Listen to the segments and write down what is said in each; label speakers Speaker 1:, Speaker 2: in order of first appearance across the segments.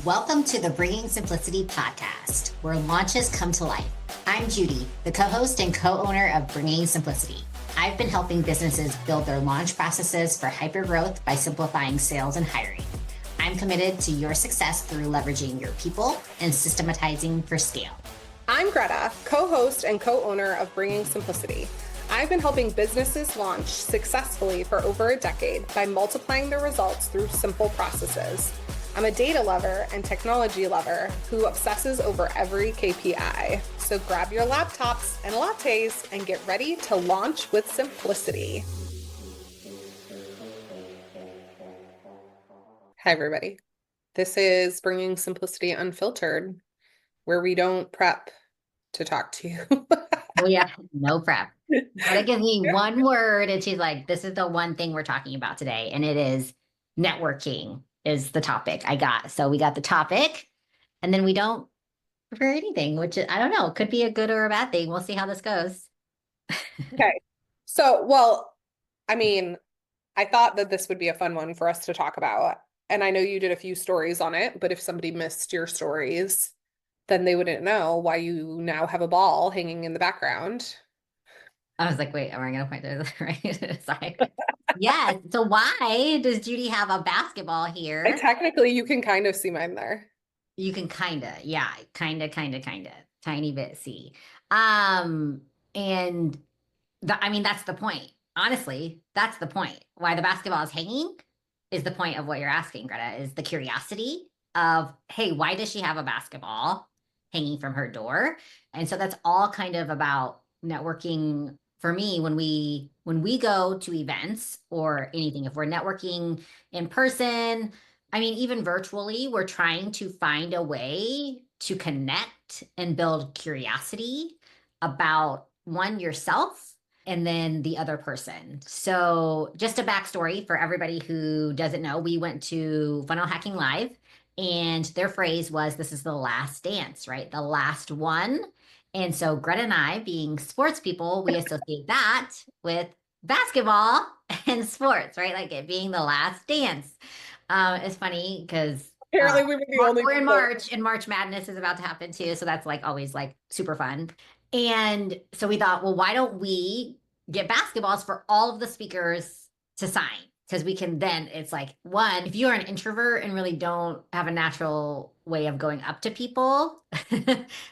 Speaker 1: Welcome to the Bringing Simplicity podcast, where launches come to life. I'm Judy, the co-host and co-owner of Bringing Simplicity. I've been helping businesses build their launch processes for hypergrowth by simplifying sales and hiring. I'm committed to your success through leveraging your people and systematizing for scale.
Speaker 2: I'm Greta, co-host and co-owner of Bringing Simplicity. I've been helping businesses launch successfully for over a decade by multiplying their results through simple processes. I'm a data lover and technology lover who obsesses over every KPI. So grab your laptops and lattes and get ready to launch with simplicity. Hi, everybody. This is Bringing Simplicity Unfiltered, where we don't prep to talk to you.
Speaker 1: Oh yeah, no prep. Gotta give me one word, and she's like, "This is the one thing we're talking about today," and it is networking is the topic I got. So we got the topic, and then we don't prepare anything, which I don't know, could be a good or a bad thing. We'll see how this goes.
Speaker 2: Okay. So, well, I mean, I thought that this would be a fun one for us to talk about. And I know you did a few stories on it, but if somebody missed your stories, then they wouldn't know why you now have a ball hanging in the background.
Speaker 1: I was like, wait, am I gonna point to this right? Sorry. Yes. So why does Judy have a basketball here?
Speaker 2: Technically, you can kind of see mine there.
Speaker 1: You can yeah, kinda, tiny bit see. And I mean, that's the point. Honestly, that's the point. Why the basketball is hanging is the point of what you're asking, Greta, is the curiosity of, hey, why does she have a basketball hanging from her door? And so that's all kind of about networking for me when we go to events or anything, if we're networking in person, I mean, even virtually, we're trying to find a way to connect and build curiosity about one, yourself, and then the other person. So just a backstory for everybody who doesn't know, we went to Funnel Hacking Live and their phrase was, this is the last dance, right? The last one. And so Greta and I, being sports people, we associate that with basketball and sports, right? Like it being the last dance. It's funny because
Speaker 2: Apparently, we were the only
Speaker 1: we're in
Speaker 2: people.
Speaker 1: March and March Madness is about to happen too. So that's like always like super fun. And so we thought, well, why don't we get basketballs for all of the speakers to sign? Because we can then, it's like, one, if you're an introvert and really don't have a natural way of going up to people,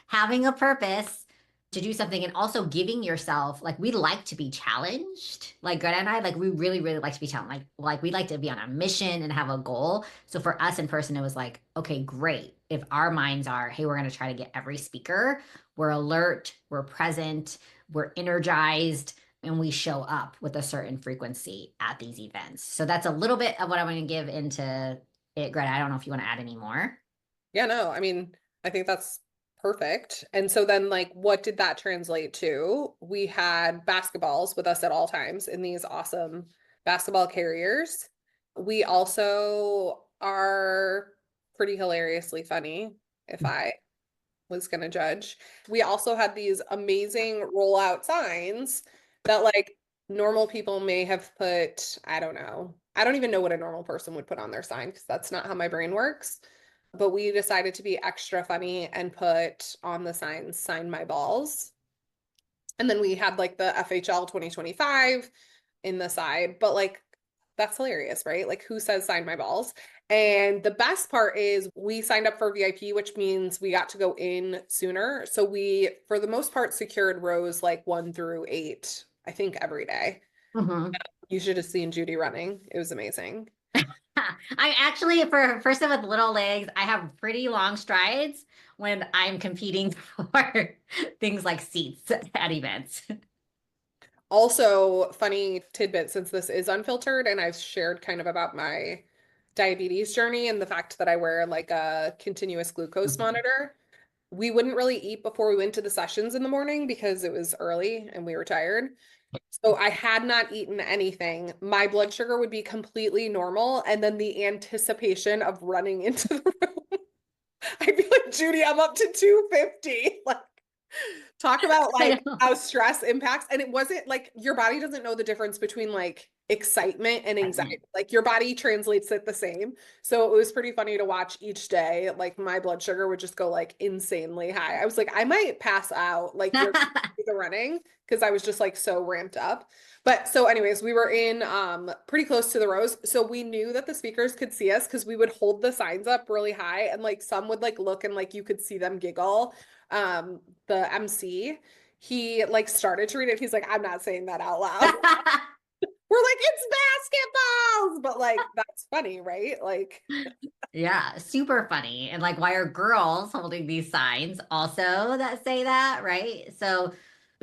Speaker 1: having a purpose to do something and also giving yourself, like, we like to be challenged. Like Greta and I, like, we really, really like to be challenged. Like we like to be on a mission and have a goal. So for us in person, it was like, okay, great. If our minds are, hey, we're going to try to get every speaker, we're alert, we're present, we're energized, and we show up with a certain frequency at these events. So that's a little bit of what I'm going to give into it, Greta. I don't know if you want to add any more.
Speaker 2: Yeah, no, I mean, I think that's perfect. And so then, like, what did that translate to? We had basketballs with us at all times in these awesome basketball carriers. We also are pretty hilariously funny, if I was going to judge. We also had these amazing rollout signs that, like, normal people may have put, I don't know. I don't even know what a normal person would put on their sign because that's not how my brain works. But we decided to be extra funny and put on the signs, sign my balls. And then we had like the FHL 2025 in the side, but like that's hilarious, right? Like who says sign my balls? And the best part is we signed up for VIP, which means we got to go in sooner. So we, for the most part, secured rows like 1 through 8, I think every day.
Speaker 1: Mm-hmm.
Speaker 2: You should have seen Judy running. It was amazing.
Speaker 1: I actually, for a person with little legs, I have pretty long strides when I'm competing for things like seats at events.
Speaker 2: Also, funny tidbit since this is unfiltered and I've shared kind of about my diabetes journey and the fact that I wear like a continuous glucose monitor. We wouldn't really eat before we went to the sessions in the morning because it was early and we were tired. So I had not eaten anything. My blood sugar would be completely normal. And then the anticipation of running into the room, I'd be like, Judy, I'm up to 250. Like, Talk about
Speaker 1: I
Speaker 2: like
Speaker 1: know.
Speaker 2: how stress impacts, and it wasn't like your body doesn't know the difference between like excitement and anxiety.
Speaker 1: Excitement.
Speaker 2: Like your body translates it the same. So it was pretty funny to watch each day. Like my blood sugar would just go like insanely high. I was like, I might pass out like during the running because I was just like so ramped up. But so anyways, we were in pretty close to the rows. So we knew that the speakers could see us because we would hold the signs up really high and like some would like look and like you could see them giggle. The MC, he like started to read it. He's like, I'm not saying that out loud. We're like, it's basketballs, but like that's funny, right? Like,
Speaker 1: Yeah, super funny. And like, why are girls holding these signs also that say that, right? So,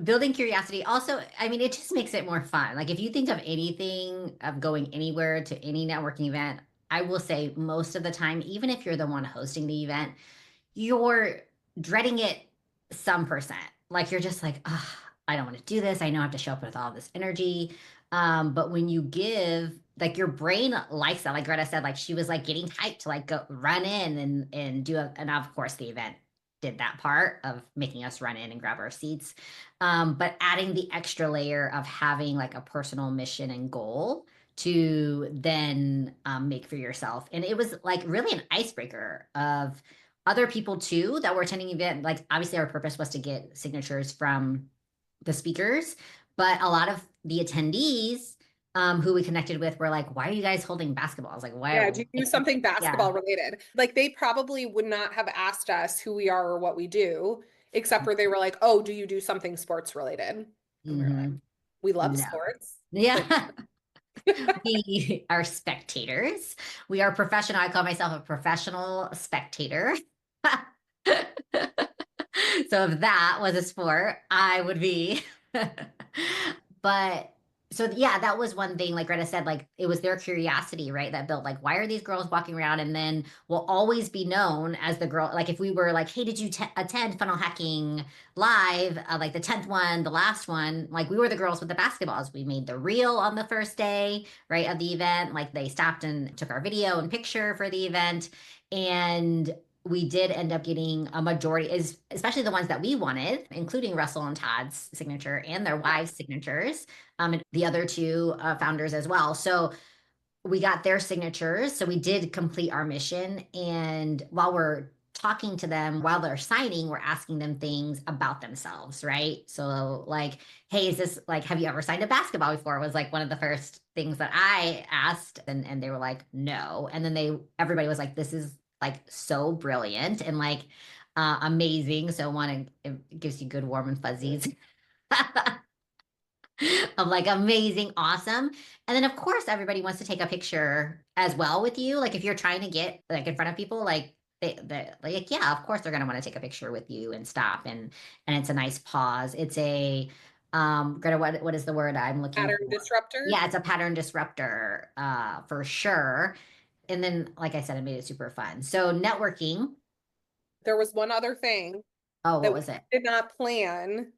Speaker 1: building curiosity also, I mean, it just makes it more fun. Like, if you think of anything of going anywhere to any networking event, I will say most of the time, even if you're the one hosting the event, you're dreading it some percent. Like you're just like, oh, I don't want to do this. I know I have to show up with all this energy. But when you give, like your brain likes that. Like Greta said, like she was like getting hyped to like go run in and do a, and of course the event did that part of making us run in and grab our seats. But adding the extra layer of having like a personal mission and goal to then make for yourself. And it was like really an icebreaker of other people too that were attending the event. Like obviously our purpose was to get signatures from the speakers, but a lot of the attendees who we connected with were like, why are you guys holding basketballs? Like,
Speaker 2: yeah,
Speaker 1: why?
Speaker 2: do you do something
Speaker 1: Yeah.
Speaker 2: basketball related? Like they probably would not have asked us who we are or what we do, except for they were like, oh, do you do something sports related? And we are like,
Speaker 1: Hmm.
Speaker 2: we love
Speaker 1: No.
Speaker 2: sports. Like,
Speaker 1: Yeah. We are spectators. We are professional. I call myself a professional spectator. So if that was a sport, I would be. But so yeah, that was one thing. Like Greta said, like it was their curiosity, right? That built like, why are these girls walking around? And then we'll always be known as the girl. Like if we were like, hey, did you attend funnel hacking live? Like the 10th one, the last one, like we were the girls with the basketballs. We made the reel on the first day, right, of the event. Like they stopped and took our video and picture for the event. And we did end up getting a majority is especially the ones that we wanted, including Russell and Todd's signature and their wives' signatures, and the other two founders as well. So we got their signatures. So we did complete our mission. And while we're talking to them, while they're signing, we're asking them things about themselves, right? So like, hey, is this like, have you ever signed a basketball before? Was like one of the first things that I asked. And they were like, no. And then everybody was like, this is like so brilliant and like amazing. So one, it gives you good warm and fuzzies. Of like amazing, awesome. And then of course everybody wants to take a picture as well with you. Like if you're trying to get like in front of people, like they like, yeah, of course they're gonna want to take a picture with you and stop and it's a nice pause. It's a Greta, what is the word I'm looking
Speaker 2: pattern
Speaker 1: for?
Speaker 2: disruptor.
Speaker 1: Yeah, it's a pattern disruptor, for sure. And then, like I said, it made it super fun. So networking.
Speaker 2: There was one other thing
Speaker 1: Oh, what
Speaker 2: that we
Speaker 1: was it?
Speaker 2: did not plan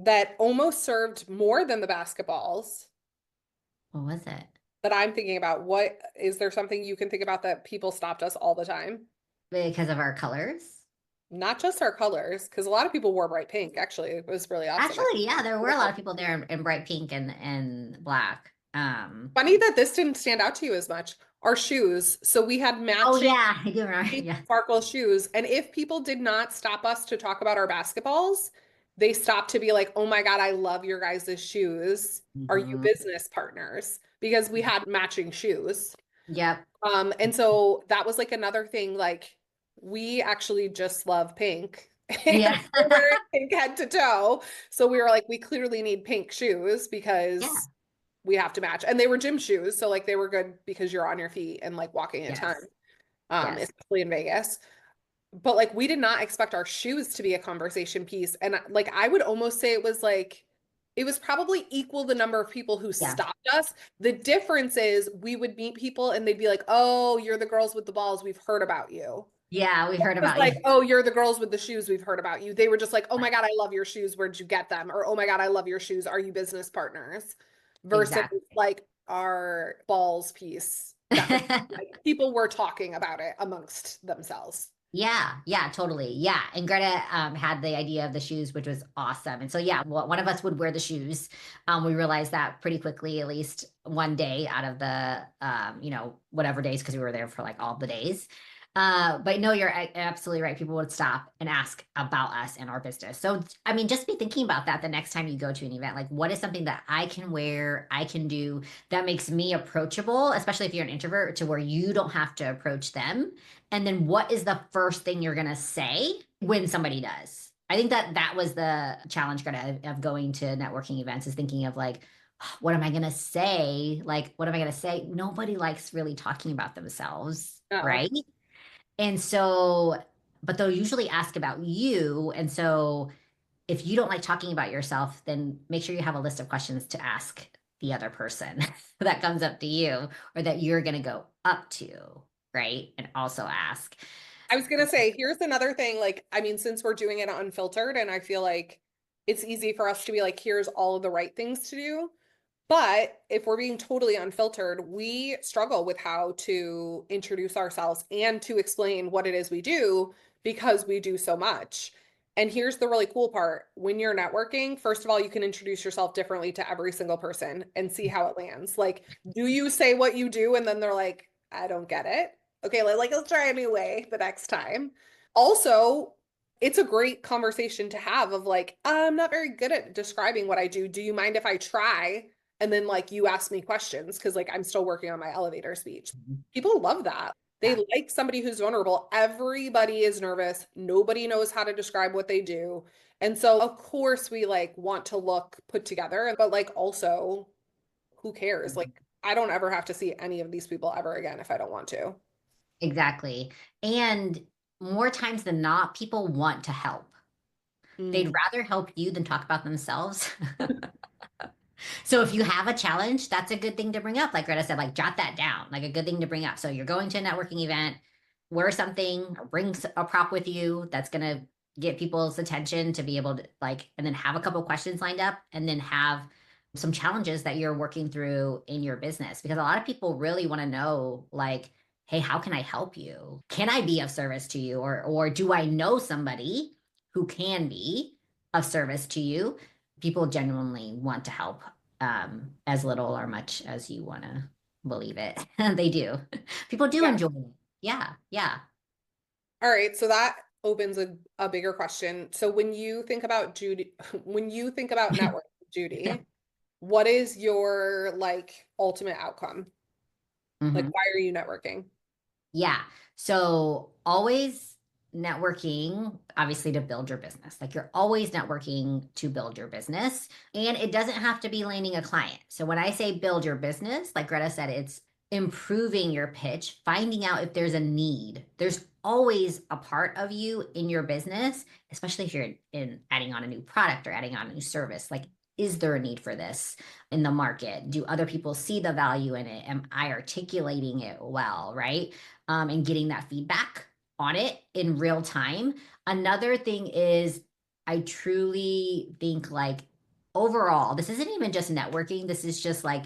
Speaker 2: that almost served more than the basketballs
Speaker 1: What was it?
Speaker 2: that I'm thinking about. What is there something you can think about that people stopped us all the time?
Speaker 1: Because of our colors?
Speaker 2: Not just our colors, because a lot of people wore bright pink. Actually, it was really awesome.
Speaker 1: Actually, yeah, there were a lot of people there in bright pink and black.
Speaker 2: Funny that this didn't stand out to you as much. Our shoes. So we had
Speaker 1: Oh
Speaker 2: matching
Speaker 1: yeah, I do remember.
Speaker 2: pink
Speaker 1: Yeah.
Speaker 2: sparkle shoes. And if people did not stop us to talk about our basketballs, they stopped to be like, oh my God, I love your guys' shoes. Are you
Speaker 1: Hmm.
Speaker 2: business partners? Because we had matching shoes.
Speaker 1: Yep.
Speaker 2: And so that was like another thing, like we actually just love pink and
Speaker 1: Yeah.
Speaker 2: we're wearing pink head to toe. So we were like, we clearly need pink shoes
Speaker 1: Yeah.
Speaker 2: because we have to match. And they were gym shoes. So like they were good because you're on your feet and like walking a ton,
Speaker 1: Yes. Yes.
Speaker 2: especially in Vegas. But like we did not expect our shoes to be a conversation piece. And like I would almost say it was like it was probably equal the number of people who
Speaker 1: Yeah.
Speaker 2: stopped us. The difference is we would meet people and they'd be like, "Oh, you're the girls with the balls. We've heard about you."
Speaker 1: Yeah, we heard
Speaker 2: It was
Speaker 1: about
Speaker 2: like,
Speaker 1: you.
Speaker 2: "Oh, you're the girls with the shoes. We've heard about you." They were just like, "Oh my God, I love your shoes. Where'd you get them?" Or, "Oh my God, I love your shoes. Are you business partners?" Versus
Speaker 1: Exactly.
Speaker 2: like our balls piece that was like people were talking about it amongst themselves.
Speaker 1: Yeah, totally. Yeah. And Greta had the idea of the shoes, which was awesome. And so, yeah, one of us would wear the shoes. We realized that pretty quickly, at least one day out of the, whatever days, because we were there for like all the days. But no, you're absolutely right. People would stop and ask about us and our business. So, I mean, just be thinking about that the next time you go to an event. Like, what is something that I can wear, I can do that makes me approachable, especially if you're an introvert, to where you don't have to approach them. And then what is the first thing you're going to say when somebody does? I think that that was the challenge, Greta, of going to networking events, is thinking of like, what am I going to say? Like, what am I going to say? Nobody likes really talking about themselves,
Speaker 2: No.
Speaker 1: right? And so, but they'll usually ask about you. And so, if you don't like talking about yourself, then make sure you have a list of questions to ask the other person that comes up to you or that you're going to go up to, right? And also ask.
Speaker 2: I was gonna say, here's another thing. Like, I mean, since we're doing it unfiltered, and I feel like it's easy for us to be like, here's all of the right things to do. But if we're being totally unfiltered, we struggle with how to introduce ourselves and to explain what it is we do because we do so much. And here's the really cool part. When you're networking, first of all, you can introduce yourself differently to every single person and see how it lands. Like, do you say what you do and then they're like, I don't get it. Okay, let's try a new way the next time. Also, it's a great conversation to have of like, I'm not very good at describing what I do. Do you mind if I try? And then like you ask me questions because like I'm still working on my elevator speech. People love that. They
Speaker 1: Yeah,
Speaker 2: like somebody who's vulnerable. Everybody is nervous. Nobody knows how to describe what they do. And so of course we like want to look put together, but like also who cares? Like I don't ever have to see any of these people ever again if I don't want to.
Speaker 1: exactly. And more times than not, people want to help. They'd
Speaker 2: Mm.
Speaker 1: rather help you than talk about themselves. So if you have a challenge, that's a good thing to bring up. Like Greta said, like jot that down, like a good thing to bring up. So you're going to a networking event, wear something, or bring a prop with you that's going to get people's attention to be able to like, and then have a couple questions lined up and then have some challenges that you're working through in your business. Because a lot of people really want to know, like, hey, how can I help you? Can I be of service to you? Or do I know somebody who can be of service to you? People genuinely want to help, as little or much as you want to believe it. They do. People do
Speaker 2: Yeah.
Speaker 1: enjoy it. Yeah, yeah.
Speaker 2: All right. So that opens a bigger question. So when you think about Judy, when you think about network, Judy, what is your like ultimate outcome? Like,
Speaker 1: Mhm.
Speaker 2: why are you networking?
Speaker 1: Yeah. So always networking, obviously, to build your business. Like you're always networking to build your business. And it doesn't have to be landing a client. So when I say build your business, like Greta said, it's improving your pitch, finding out if there's a need. There's always a part of you in your business, especially if you're in adding on a new product or adding on a new service. Like, is there a need for this in the market? Do other people see the value in it? Am I articulating it well? Right. And getting that feedback on it in real time. Another thing is, I truly think like overall, this isn't even just networking, this is just like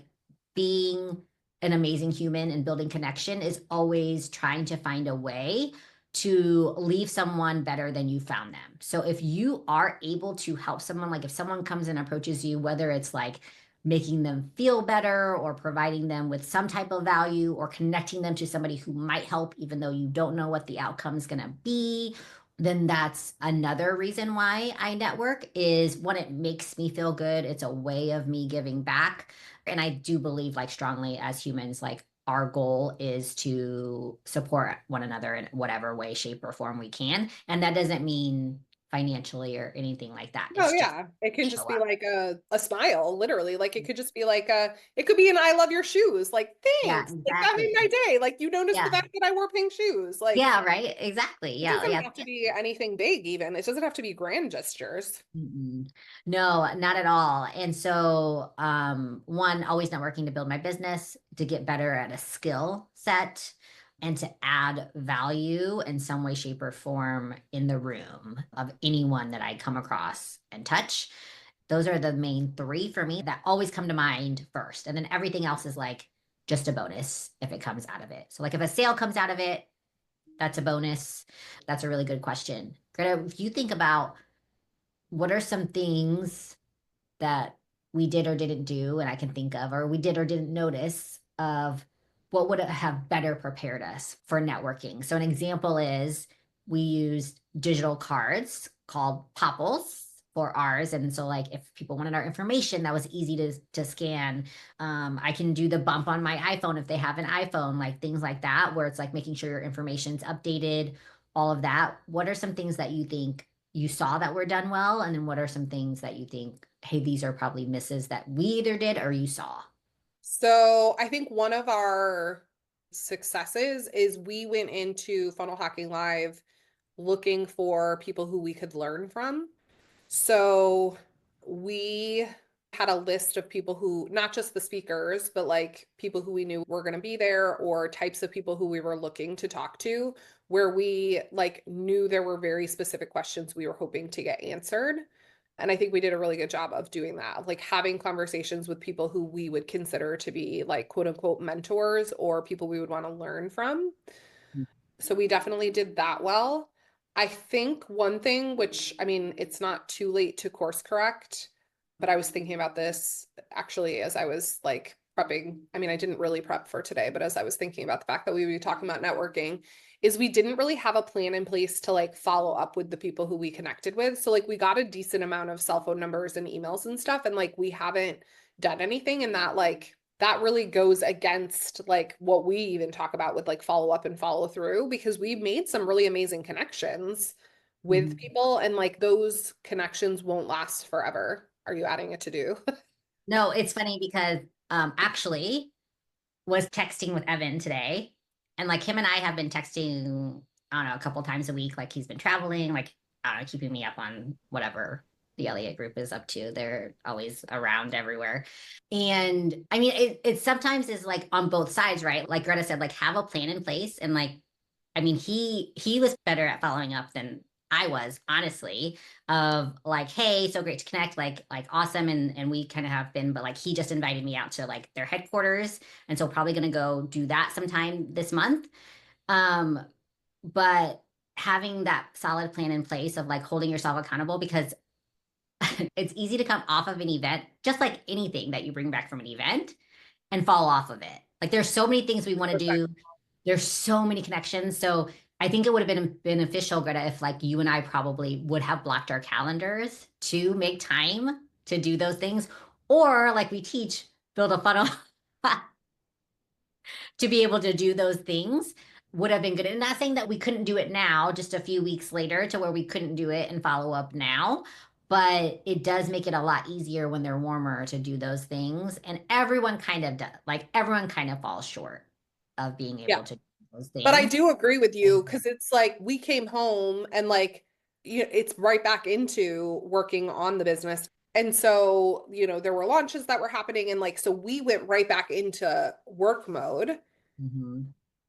Speaker 1: being an amazing human and building connection is always trying to find a way to leave someone better than you found them. So if you are able to help someone, like if someone comes and approaches you, whether it's like making them feel better or providing them with some type of value or connecting them to somebody who might help, even though you don't know what the outcome is going to be, then that's another reason why I network is one, it makes me feel good. It's a way of me giving back. And I do believe like strongly as humans, like our goal is to support one another in whatever way, shape, or form we can. And that doesn't mean financially or anything like that.
Speaker 2: Oh
Speaker 1: It's just
Speaker 2: yeah, it could just
Speaker 1: show
Speaker 2: be
Speaker 1: up.
Speaker 2: like a smile, literally. Like it could just be like it could be an I love your shoes. Like
Speaker 1: Yeah,
Speaker 2: thanks. Like that made
Speaker 1: exactly.
Speaker 2: my day. Like you noticed the
Speaker 1: Yeah.
Speaker 2: fact that I wore pink shoes. Like
Speaker 1: Yeah, right. Exactly.
Speaker 2: it
Speaker 1: Yeah,
Speaker 2: doesn't
Speaker 1: yeah.
Speaker 2: have to be anything big even. It doesn't have to be grand gestures.
Speaker 1: Mm-mm. No, not at all. And so, one, always networking to build my business, to get better at a skill set, and to add value in some way, shape, or form in the room of anyone that I come across and touch. Those are the main three for me that always come to mind first. And then everything else is like just a bonus if it comes out of it. So, like if a sale comes out of it, That's a bonus. That's a really good question. Greta, if you think about what are some things that we did or didn't do, and I can think of, or we did or didn't notice of what would have better prepared us for networking. So an example is we used digital cards called popples for ours. And so like if people wanted our information, that was easy to scan. I can do the bump on my iPhone if they have an iPhone, like things like that, where it's like making sure your information's updated, all of that. What are some things that you think you saw that were done well? And then what are some things that you think, hey, these are probably misses that we either did or you saw?
Speaker 2: So I think one of our successes is we went into Funnel Hacking Live looking for people who we could learn from. So we had a list of people who, not just the speakers, but like people who we knew were going to be there or types of people who we were looking to talk to, where we like knew there were very specific questions we were hoping to get answered. And I think we did a really good job of doing that, like having conversations with people who we would consider to be like quote unquote mentors or people we would want to learn from. So we definitely did that well. I think one thing, which I mean, it's not too late to course correct, but I was thinking about this actually as I was like prepping. I mean, I didn't really prep for today, but as I was thinking about the fact that we would be talking about networking, is we didn't really have a plan in place to like follow up with the people who we connected with. So like we got a decent amount of cell phone numbers and emails and stuff, and like we haven't done anything in that like that really goes against like what we even talk about with like follow up and follow through because we made some really amazing connections with
Speaker 1: Mhm.
Speaker 2: people and like those connections won't last forever. Are you adding a to do?
Speaker 1: No, it's funny because actually was texting with Evan today. And like him and I have been texting, I don't know, a couple times a week. Like he's been traveling, like, I don't know, keeping me up on whatever the Elliott group is up to. They're always around everywhere. And I mean, it sometimes is like on both sides, right? Like Greta said, like have a plan in place. And like, I mean, he was better at following up than I was, honestly, of like, hey, so great to connect, like awesome. And we kind of have been, but like he just invited me out to like their headquarters. And so probably gonna go do that sometime this month. Um, but having that solid plan in place of like holding yourself accountable because it's easy to come off of an event, just like anything that you bring back from an event and fall off of it. Like there's so many things we want to
Speaker 2: Perfect.
Speaker 1: do. There's so many connections. So I think it would have been beneficial, Greta, if like you and I probably would have blocked our calendars to make time to do those things. Or like we teach, build a funnel to be able to do those things would have been good. And not saying that we couldn't do it now, just a few weeks later to where we couldn't do it and follow up now. But it does make it a lot easier when they're warmer to do those things. And everyone kind of does, like everyone kind of falls short of being
Speaker 2: Yeah.
Speaker 1: able to do those
Speaker 2: But I
Speaker 1: things.
Speaker 2: do agree with you because it's like we came home and like it's right back into working on the business. And so, there were launches that were happening and like so we went right back into work mode.
Speaker 1: Mhm.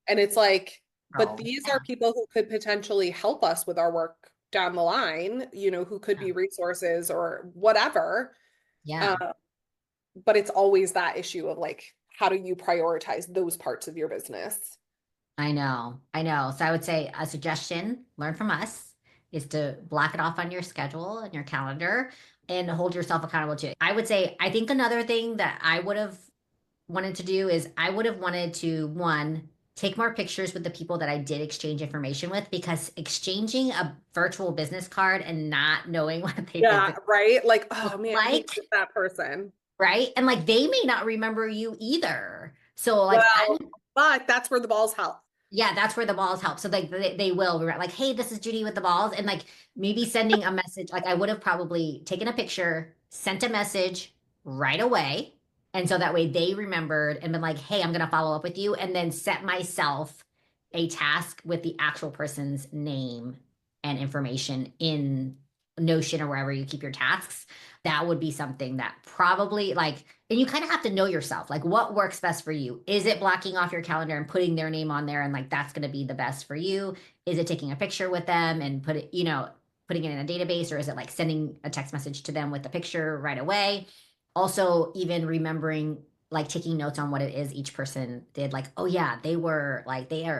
Speaker 2: And it's like, but
Speaker 1: Oh,
Speaker 2: these
Speaker 1: yeah,
Speaker 2: are people who could potentially help us with our work down the line, who could
Speaker 1: yeah,
Speaker 2: be resources or whatever.
Speaker 1: yeah.
Speaker 2: Uh, but it's always that issue of like, how do you prioritize those parts of your business?
Speaker 1: I know. I know. So I would say a suggestion, learn from us, is to block it off on your schedule and your calendar and hold yourself accountable to it. I would say, I think another thing that I would have wanted to do is I would have wanted to, one, take more pictures with the people that I did exchange information with because exchanging a virtual business card and not knowing what they
Speaker 2: Yeah,
Speaker 1: physically
Speaker 2: right. Like, oh
Speaker 1: look
Speaker 2: man, I
Speaker 1: like,
Speaker 2: hate that person.
Speaker 1: right? And like they may not remember you either. So like I
Speaker 2: Well, but that's where the balls help.
Speaker 1: yeah, that's where the balls help. So like they will be like, hey, this is Judy with the balls. And like maybe sending a message, like I would have probably taken a picture, sent a message right away. And so that way they remembered and been like, hey, I'm gonna follow up with you, and then set myself a task with the actual person's name and information in Notion or wherever you keep your tasks. That would be something that probably like, and you kind of have to know yourself, like what works best for you. Is it blocking off your calendar and putting their name on there and like that's going to be the best for you? Is it taking a picture with them and putting it in a database, or is it like sending a text message to them with the picture right away? Also, even remembering like taking notes on what it is each person did. Like, oh yeah, they are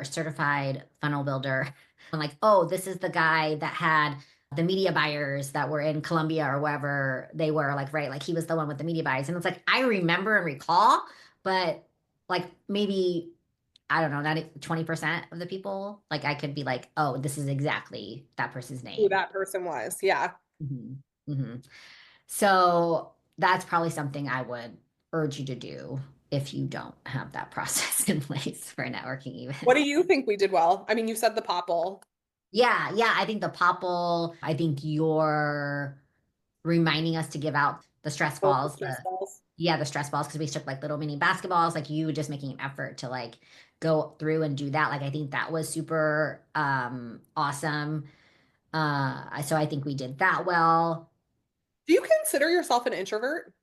Speaker 1: a certified funnel builder. I'm like, oh, this is the guy that had the media buyers that were in Colombia or wherever they were, like, right, like he was the one with the media buyers. And it's like I remember and recall, but like maybe I don't know, not 20% of the people, like I could be like, oh, this is exactly that person's
Speaker 2: Who
Speaker 1: name.
Speaker 2: that person was. Yeah.
Speaker 1: Hmm. Hmm. So that's probably something I would urge you to do if you don't have that process in place for a networking
Speaker 2: What
Speaker 1: event.
Speaker 2: do you think we did well? I mean, you said the popple.
Speaker 1: Yeah, yeah, I think the popple, I think you're reminding us to give out the stress
Speaker 2: Both the
Speaker 1: balls,
Speaker 2: stress
Speaker 1: the
Speaker 2: balls.
Speaker 1: yeah, the stress balls because we took like little mini basketballs, like you just making an effort to like go through and do that. Like I think that was super awesome. So I think we did that well.
Speaker 2: Do you consider yourself an introvert?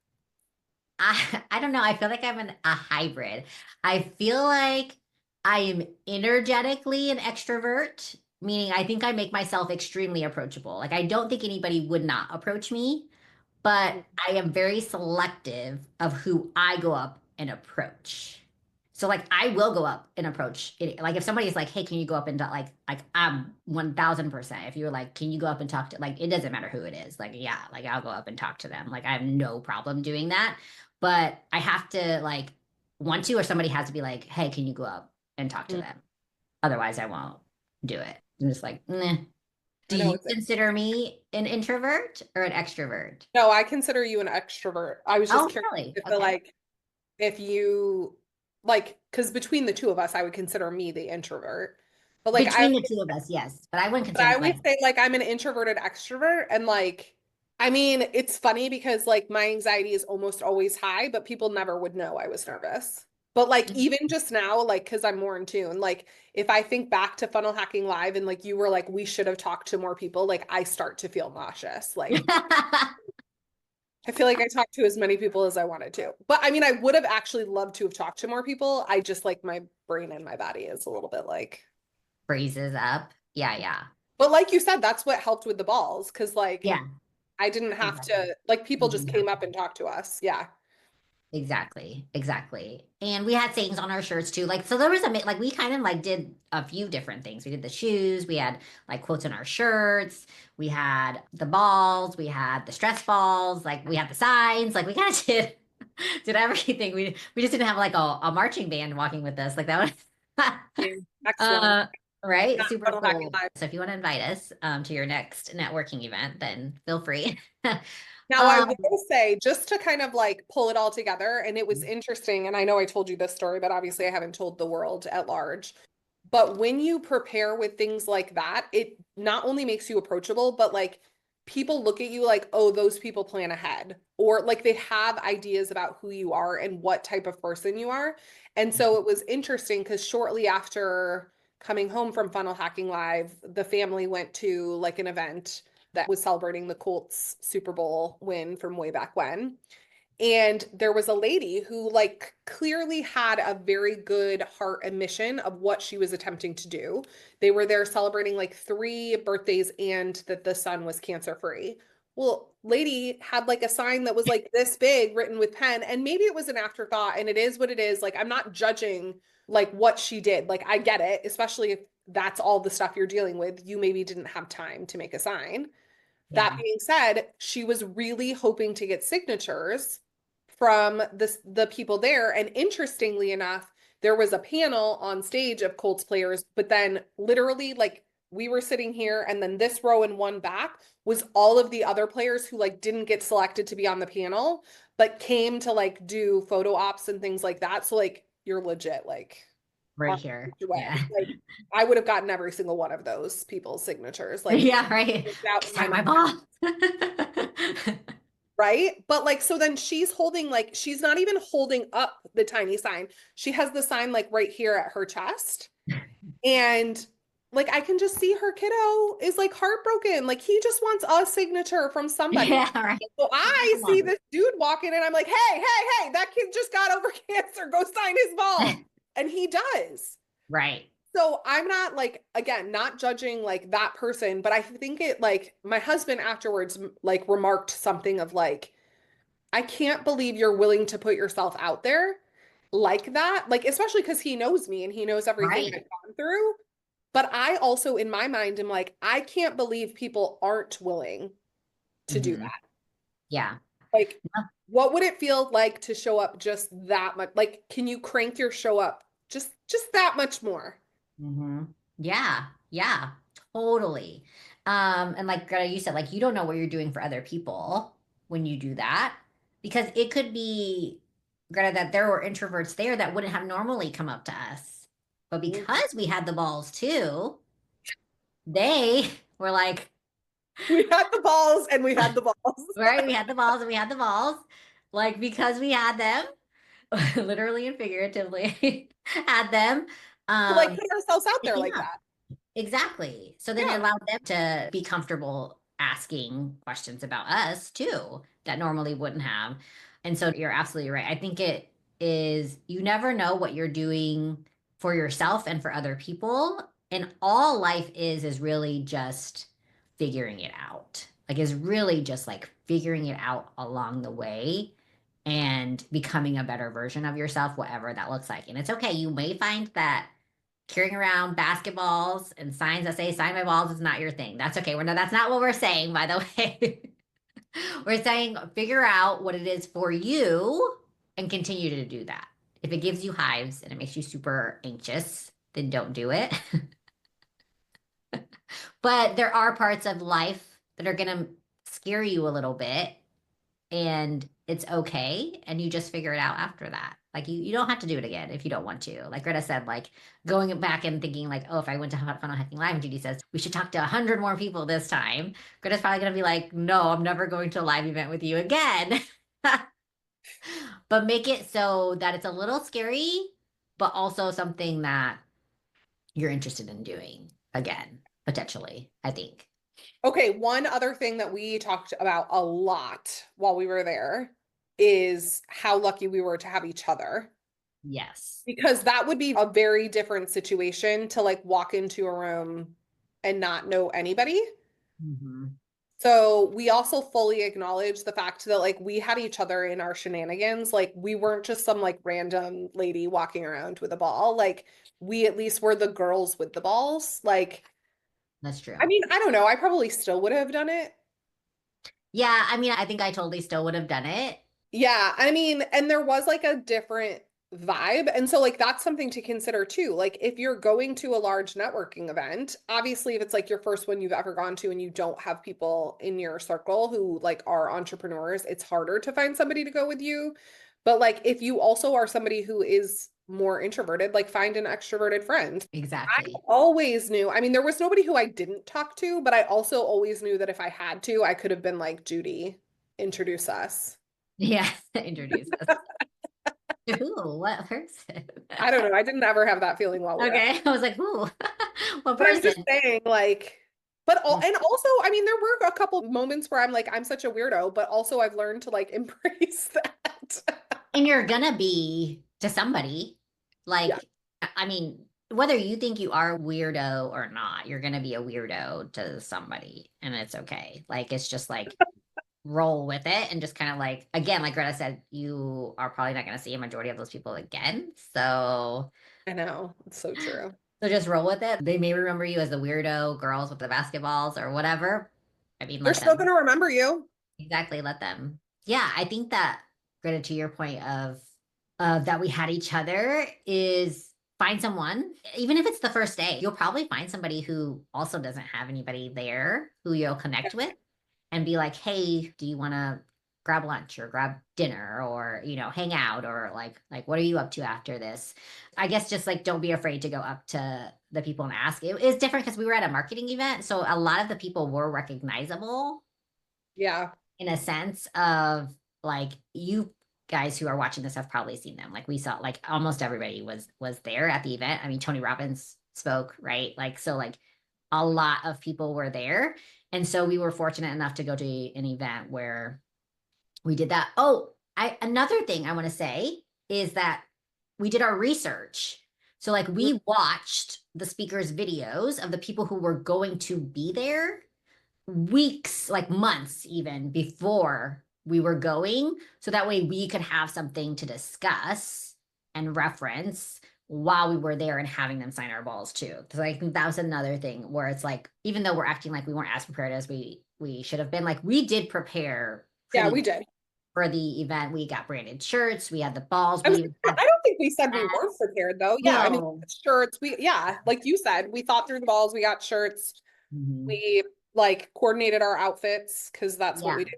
Speaker 1: I don't know. I feel like a hybrid. I feel like I am energetically an extrovert, meaning I think I make myself extremely approachable. Like I don't think anybody would not approach me, but
Speaker 2: Mhm.
Speaker 1: I am very selective of who I go up and approach. So like I will go up and approach it. Like if somebody's like, "Hey, can you go up and like I'm 1000%." If you're like, "Can you go up and talk to," like it doesn't matter who it is. Like yeah, like I'll go up and talk to them. Like I have no problem doing that. But I have to like want to, or somebody has to be like, "Hey, can you go up and talk to
Speaker 2: Mm.
Speaker 1: them?" Otherwise, I won't do it. I'm just like, nah.
Speaker 2: I
Speaker 1: Do
Speaker 2: know
Speaker 1: you
Speaker 2: it's
Speaker 1: consider me an introvert or an extrovert?
Speaker 2: no, I consider you an extrovert. I was just
Speaker 1: Oh,
Speaker 2: curious
Speaker 1: really?
Speaker 2: if the
Speaker 1: Okay.
Speaker 2: like if you like because between the two of us, I would consider me the introvert. But like
Speaker 1: Between the two of us, yes. But I wouldn't
Speaker 2: but
Speaker 1: consider
Speaker 2: I
Speaker 1: me
Speaker 2: always
Speaker 1: like
Speaker 2: say like I'm an introverted extrovert and like I mean, it's funny because like my anxiety is almost always high, but people never would know I was nervous. But like even just now, like because I'm more in tune, like if I think back to Funnel Hacking Live and like you were like, we should have talked to more people, like I start to feel nauseous. Like I feel like I talked to as many people as I wanted to. But I mean, I would have actually loved to have talked to more people. I just like my brain and my body is a little bit like,
Speaker 1: freezes up. Yeah, yeah.
Speaker 2: but like you said, that's what helped with the balls. Cause like
Speaker 1: Yeah,
Speaker 2: I didn't have
Speaker 1: exactly.
Speaker 2: to, like people
Speaker 1: You
Speaker 2: just
Speaker 1: didn't
Speaker 2: came
Speaker 1: have
Speaker 2: up
Speaker 1: to.
Speaker 2: and talked to us. Yeah.
Speaker 1: Exactly, exactly. And we had sayings on our shirts too. Like, so there was like we kind of like did a few different things. We did the shoes, we had like quotes on our shirts, we had the balls, we had the stress balls, like we had the signs, like we kind of did everything. We just didn't have like a marching band walking with us. Like that was
Speaker 2: Yeah. Excellent.
Speaker 1: uh right,
Speaker 2: Yeah,
Speaker 1: super
Speaker 2: Funnel Hacking
Speaker 1: cool.
Speaker 2: Live.
Speaker 1: So if you want to invite us to your next networking event, then feel free.
Speaker 2: Now, I
Speaker 1: Um,
Speaker 2: will say, just to kind of like pull it all together, and it was interesting, and I know I told you this story, but obviously I haven't told the world at large. But when you prepare with things like that, it not only makes you approachable, but like people look at you like, oh, those people plan ahead, or like they have ideas about who you are and what type of person you are. And so it was interesting because shortly after coming home from Funnel Hacking Live, the family went to like an event that was celebrating the Colts Super Bowl win from way back when. And there was a lady who like clearly had a very good heart and mission of what she was attempting to do. They were there celebrating like 3 birthdays and that the son was cancer free. Well, lady had like a sign that was like this big written with pen, and maybe it was an afterthought, and it is what it is. Like, I'm not judging like what she did. Like, I get it, especially if that's all the stuff you're dealing with. You maybe didn't have time to make a sign. That
Speaker 1: yeah,
Speaker 2: being said, she was really hoping to get signatures from the people there. And interestingly enough, there was a panel on stage of Colts players, but then literally like we were sitting here and then this row and one back was all of the other players who like didn't get selected to be on the panel, but came to like do photo ops and things like that. So like you're legit like
Speaker 1: right
Speaker 2: on
Speaker 1: here.
Speaker 2: your way.
Speaker 1: Yeah.
Speaker 2: Like I would have gotten every single one of those people's signatures. Like
Speaker 1: Yeah, right.
Speaker 2: no doubt
Speaker 1: Because
Speaker 2: in my
Speaker 1: they're my
Speaker 2: mind.
Speaker 1: boss.
Speaker 2: Right? But like, so then she's holding, like, she's not even holding up the tiny sign. She has the sign like right here at her chest. And like, I can just see her kiddo is like heartbroken. Like, he just wants a signature from somebody.
Speaker 1: Yeah, right.
Speaker 2: So I
Speaker 1: Come
Speaker 2: see
Speaker 1: on.
Speaker 2: this dude walking and I'm like, hey, that kid just got over cancer. Go sign his ball. And he does.
Speaker 1: Right.
Speaker 2: So I'm not like, again, not judging like that person, but I think it like my husband afterwards like remarked something of like, I can't believe you're willing to put yourself out there like that. Like, especially because he knows me and he knows everything
Speaker 1: Right.
Speaker 2: I've gone through. But I also, in my mind, am like, I can't believe people aren't willing to do
Speaker 1: Hmm.
Speaker 2: that.
Speaker 1: Yeah.
Speaker 2: Like, what would it feel like to show up just that much? Like, can you crank your show up just that much more?
Speaker 1: Hmm. Yeah, yeah, totally. And like Greta, you said, like you don't know what you're doing for other people when you do that, because it could be, Greta, that there were introverts there that wouldn't have normally come up to us. But
Speaker 2: Mhm.
Speaker 1: because we had the balls too, they were like,
Speaker 2: We had the balls and we had the balls.
Speaker 1: right, we had the balls and we had the balls. Like because we had them, literally and figuratively had them.
Speaker 2: To like
Speaker 1: Um,
Speaker 2: put ourselves out
Speaker 1: they
Speaker 2: there
Speaker 1: came
Speaker 2: like
Speaker 1: up.
Speaker 2: that.
Speaker 1: Exactly. So then it
Speaker 2: Yeah.
Speaker 1: allowed them to be comfortable asking questions about us too, that normally wouldn't have. And so you're absolutely right. I think it is, you never know what you're doing for yourself and for other people. And all life is really just figuring it out. Like, is really just like figuring it out along the way and becoming a better version of yourself, whatever that looks like. And it's okay. You may find that carrying around basketballs and signs that say sign my balls is not your thing. That's okay. That's not what we're saying, by the way. We're saying figure out what it is for you and continue to do that. If it gives you hives and it makes you super anxious, then don't do it. But there are parts of life that are going to scare you a little bit, and it's okay, and you just figure it out after that. Like you don't have to do it again if you don't want to. Like Greta said, like going back and thinking like, oh, if I went to Funnel Hacking Live and Judy says we should talk to 100 more people this time, Greta's probably gonna be like, no, I'm never going to a live event with you again. But make it so that it's a little scary, but also something that you're interested in doing again, potentially, I think.
Speaker 2: Okay, one other thing that we talked about a lot while we were there is how lucky we were to have each other.
Speaker 1: Yes.
Speaker 2: Because that would be a very different situation to like walk into a room and not know anybody.
Speaker 1: Hmm.
Speaker 2: So we also fully acknowledge the fact that like we had each other in our shenanigans. Like we weren't just some like random lady walking around with a ball. Like we at least were the girls with the balls. Like,
Speaker 1: That's
Speaker 2: I
Speaker 1: true.
Speaker 2: mean, I don't know. I probably still would have done it.
Speaker 1: Yeah, I mean, I think I totally still would have done it.
Speaker 2: Yeah, I mean, and there was like a different vibe. And so like that's something to consider too. Like if you're going to a large networking event, obviously if it's like your first one you've ever gone to and you don't have people in your circle who like are entrepreneurs, it's harder to find somebody to go with you. But like if you also are somebody who is more introverted, like find an extroverted friend. I
Speaker 1: Exactly.
Speaker 2: always knew. I mean, there was nobody who I didn't talk to, but I also always knew that if I had to, I could have been like, Judy, introduce us.
Speaker 1: Yeah, introduce us. To who? What person?
Speaker 2: I don't know. I didn't ever have that feeling while we were at.
Speaker 1: Okay. I was like, who? What
Speaker 2: But I'm just
Speaker 1: person?
Speaker 2: saying, like, but all
Speaker 1: Mm.
Speaker 2: and also, I mean, there were a couple moments where I'm like, I'm such a weirdo, but also I've learned to like embrace that.
Speaker 1: And you're gonna be to somebody.
Speaker 2: Yeah,
Speaker 1: Like, I mean, whether you think you are a weirdo or not, you're gonna be a weirdo to somebody, and it's okay. Like, it's just like roll with it and just kind of like, again, like Greta said, you are probably not gonna see a majority of those people again.
Speaker 2: I know. It's so true.
Speaker 1: So just roll with it. They may remember you as the weirdo girls with the basketballs or whatever. I mean,
Speaker 2: They're
Speaker 1: let
Speaker 2: still
Speaker 1: them.
Speaker 2: gonna remember you.
Speaker 1: Exactly, let them. Yeah, I think that, Greta, to your point of that we had each other, is find someone, even if it's the first day, you'll probably find somebody who also doesn't have anybody there who you'll connect with and be like, hey, do you want to grab lunch or grab dinner or, hang out, or like what are you up to after this? I guess just like don't be afraid to go up to the people and ask. It is different because we were at a marketing event, so a lot of the people were recognizable
Speaker 2: Yeah,
Speaker 1: in a sense of, like, you guys who are watching this have probably seen them. Like we saw, like almost everybody was there at the event. I mean, Tony Robbins spoke, right? Like, so like a lot of people were there. And so we were fortunate enough to go to an event where we did that. Oh, I another thing I want to say is that we did our research. So like
Speaker 2: Mm,
Speaker 1: we watched the speakers' videos of the people who were going to be there weeks, like months even before we were going. So that way we could have something to discuss and reference while we were there and having them sign our balls too. Because I think that was another thing where it's like, even though we're acting like we weren't as prepared as we should have been, like we did prepare
Speaker 2: Yeah,
Speaker 1: pretty
Speaker 2: we did.
Speaker 1: for the event. We got branded shirts, we had the balls,
Speaker 2: I
Speaker 1: we
Speaker 2: was,
Speaker 1: even
Speaker 2: I
Speaker 1: had
Speaker 2: don't think we said we
Speaker 1: hats.
Speaker 2: weren't prepared though. Yeah, I mean,
Speaker 1: No.
Speaker 2: shirts, yeah, like you said, we thought through the balls, we got shirts,
Speaker 1: Mhm.
Speaker 2: we like coordinated our outfits because that's what
Speaker 1: Yeah.
Speaker 2: we do.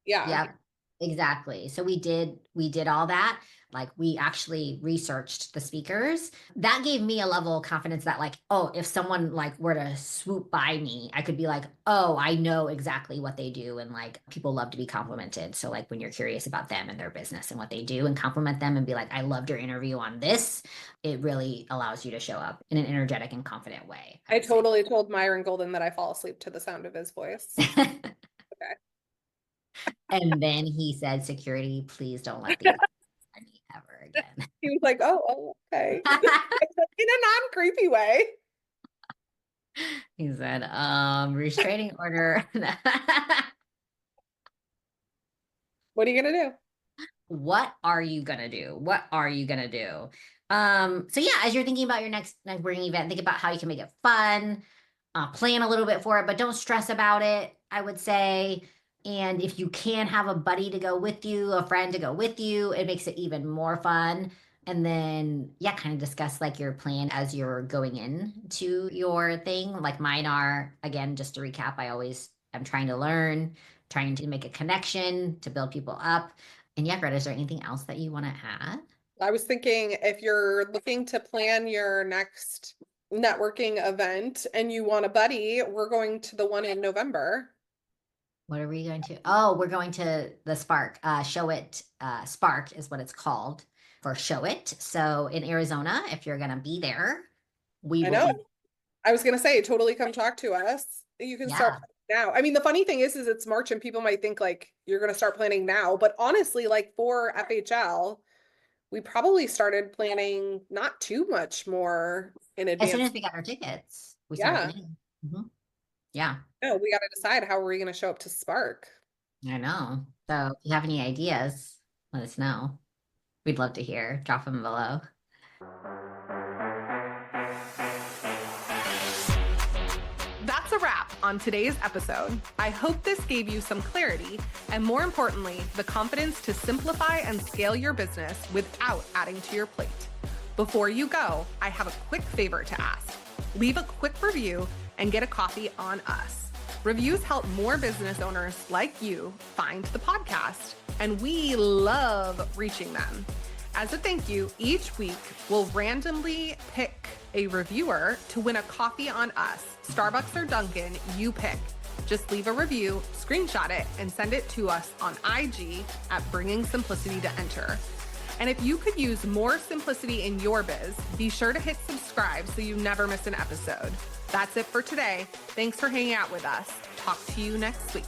Speaker 2: Yeah.
Speaker 1: Yep, exactly. So we did all that. Like we actually researched the speakers. That gave me a level of confidence that like, oh, if someone like were to swoop by me, I could be like, oh, I know exactly what they do. And like people love to be complimented. So like when you're curious about them and their business and what they do and compliment them and be like, I loved your interview on this, it really allows you to show up in an energetic and confident way, I
Speaker 2: I
Speaker 1: would say.
Speaker 2: totally told Myron Golden that I fall asleep to the sound of his voice. Okay.
Speaker 1: And then he said, security, please don't let these happen to me ever again.
Speaker 2: He was like, oh, okay. In a non-creepy way.
Speaker 1: He said, restraining order.
Speaker 2: What are you gonna do?
Speaker 1: What are you gonna do? What are you gonna do? So yeah, as you're thinking about your next networking event, think about how you can make it fun, plan a little bit for it, but don't stress about it, I would say. And if you can have a buddy to go with you, a friend to go with you, it makes it even more fun. And then, yeah, kind of discuss like your plan as you're going in to your thing. Like mine are, again, just to recap, I'm trying to learn, trying to make a connection, to build people up. And yeah, Greta, is there anything else that you want to add?
Speaker 2: I was thinking if you're looking to plan your next networking event and you want a buddy, we're going to the one in November.
Speaker 1: What are we going to? Oh, we're going to the Spark, Show It. Spark is what it's called for Show It. So in Arizona, if you're going to be there, we
Speaker 2: I
Speaker 1: will
Speaker 2: know.
Speaker 1: be.
Speaker 2: I was gonna say, totally come talk to us. You can start
Speaker 1: Yeah.
Speaker 2: planning now. I mean, the funny thing is it's March and people might think like you're gonna start planning now, but honestly, like for FHL, we probably started planning not too much more in
Speaker 1: As soon
Speaker 2: advance.
Speaker 1: as we got our tickets, we started
Speaker 2: Yeah.
Speaker 1: planning. Mhm. Yeah,
Speaker 2: No, we got to decide how we're going to show up to Spark.
Speaker 1: I know. So if you have any ideas, let us know. We'd love to hear. Drop them below.
Speaker 2: That's a wrap on today's episode. I hope this gave you some clarity and, more importantly, the confidence to simplify and scale your business without adding to your plate. Before you go, I have a quick favor to ask. Leave a quick review and get a coffee on us. Reviews help more business owners like you find the podcast, and we love reaching them. As a thank you, each week we'll randomly pick a reviewer to win a coffee on us. Starbucks or Dunkin', you pick. Just leave a review, screenshot it, and send it to us on IG at Bringing Simplicity to Enter. And if you could use more simplicity in your biz, be sure to hit subscribe so you never miss an episode. That's it for today. Thanks for hanging out with us. Talk to you next week.